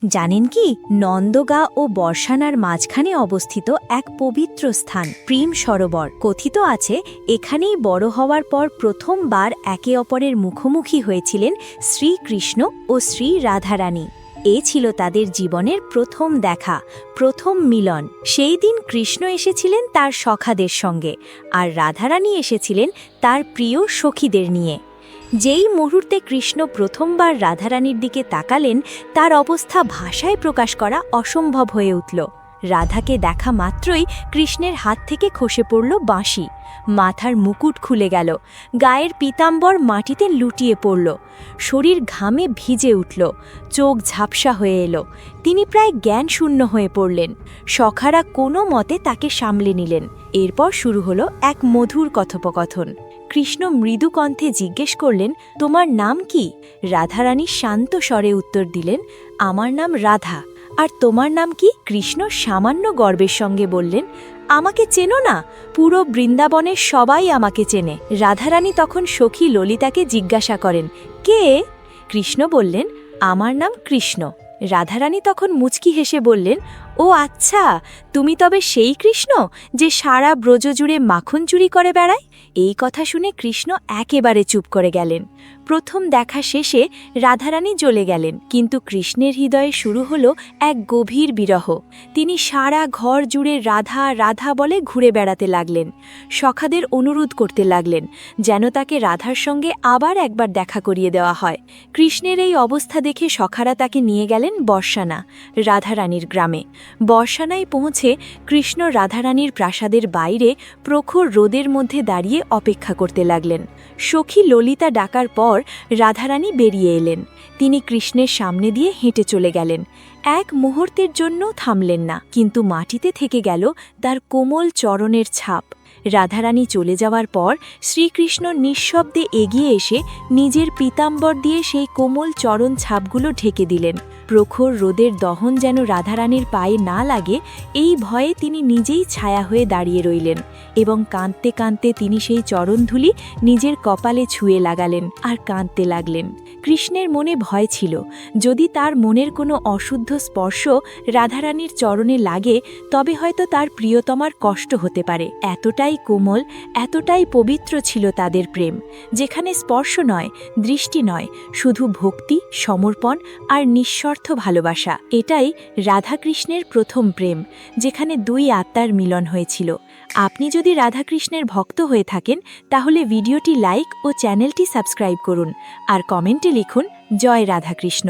জানেন কি, নন্দগাঁ ও বর্ষানার মাঝখানে অবস্থিত এক পবিত্র স্থান প্রেম সরোবর। কথিত আছে এখানেই বড় হওয়ার পর প্রথমবার একে অপরের মুখোমুখি হয়েছিলেন শ্রীকৃষ্ণ ও শ্রী রাধারানী। এ ছিল তাদের জীবনের প্রথম দেখা, প্রথম মিলন। সেই দিন কৃষ্ণ এসেছিলেন তার সখাদের সঙ্গে, আর রাধারানী এসেছিলেন তার প্রিয় সখীদের নিয়ে। যেই মুহূর্তে কৃষ্ণ প্রথমবার রাধারানীর দিকে তাকালেন, তার অবস্থা ভাষায় প্রকাশ করা অসম্ভব হয়ে উঠল। রাধাকে দেখা মাত্রই কৃষ্ণের হাত থেকে খসে পড়ল বাঁশি, মাথার মুকুট খুলে গেল, গায়ের পীতাম্বর মাটিতে লুটিয়ে পড়ল, শরীর ঘামে ভিজে উঠল, চোখ ঝাপসা হয়ে এলো। তিনি প্রায় জ্ঞানশূন্য হয়ে পড়লেন। সখারা কোনো মতে তাকে সামলে নিলেন। এরপর শুরু হলো এক মধুর কথোপকথন। কৃষ্ণ মৃদু কণ্ঠে জিজ্ঞেস করলেন, তোমার নাম কি? রাধারানী শান্ত স্বরে উত্তর দিলেন, আমার নাম রাধা। আর তোমার নাম কি? কৃষ্ণ সামান্য গর্বের সঙ্গে বললেন, আমাকে চেনো না? পুরো বৃন্দাবনের সবাই আমাকে চেনে। রাধারানী তখন সখী ললিতাকে জিজ্ঞাসা করেন, কে? কৃষ্ণ বললেন, আমার নাম কৃষ্ণ। রাধারানী তখন মুচকি হেসে বললেন, ও আচ্ছা, তুমি তবে সেই কৃষ্ণ যে সারা ব্রজ জুড়ে মাখন চুরি করে বেড়ায়? এই কথা শুনে কৃষ্ণ একেবারে চুপ করে গেলেন। প্রথম দেখা শেষে রাধারানী চলে গেলেন, কিন্তু কৃষ্ণের হৃদয়ে শুরু হলো এক গভীর বিরহ। তিনি সারা ঘর জুড়ে রাধা রাধা বলে ঘুরে বেড়াতে লাগলেন। সখাদের অনুরোধ করতে লাগলেন যেন তাকে রাধার সঙ্গে আবার একবার দেখা করিয়ে দেওয়া হয়। কৃষ্ণের এই অবস্থা দেখে সখারা তাকে নিয়ে গেলেন বর্ষানা, রাধারানীর গ্রামে। বর্ষানায় পৌঁছে কৃষ্ণ রাধারানীর প্রাসাদের বাইরে প্রখর রোদের মধ্যে দাঁড়িয়ে অপেক্ষা করতে লাগলেন। সখী ললিতা ডাকার পর রাধারানী বেরিয়ে এলেন। তিনি কৃষ্ণের সামনে দিয়ে হেঁটে চলে গেলেন। এক মুহূর্তের জন্য থামলেন না, কিন্তু মাটিতে থেকে গেল তার কোমল চরণের ছাপ। রাধারানী চলে যাওয়ার পর শ্রীকৃষ্ণ নিঃশব্দে এগিয়ে এসে নিজের পীতাম্বর দিয়ে সেই কোমল চরণ ছাপগুলো ঢেকে দিলেন। প্রখর রোদের দহন যেন রাধারানীর পায়ে না লাগে, এই ভয়ে তিনি নিজেই ছায়া হয়ে দাঁড়িয়ে রইলেন এবং কাঁদতে কাঁদতে তিনি সেই চরণধূলি নিজের কপালে ছুঁয়ে লাগালেন আর কাঁদতে লাগলেন। কৃষ্ণের মনে ভয় ছিল, যদি তার মনের কোনো অশুদ্ধ স্পর্শ রাধারানীর চরণে লাগে তবে হয়তো তার প্রিয়তমার কষ্ট হতে পারে। এতটাই কোমল, এতটাই পবিত্র ছিল তাদের প্রেম, যেখানে স্পর্শ নয়, দৃষ্টি নয়, শুধু ভক্তি, সমর্পণ আর নিঃস্বার্থ ভালোবাসা। এটাই রাধাকৃষ্ণের প্রথম প্রেম, যেখানে দুই আত্মার মিলন হয়েছিল। আপনি যদি রাধাকৃষ্ণের ভক্ত হয়ে থাকেন তাহলে ভিডিওটি লাইক ও চ্যানেলটি সাবস্ক্রাইব করুন আর কমেন্টে লিখুন, জয় রাধাকৃষ্ণ।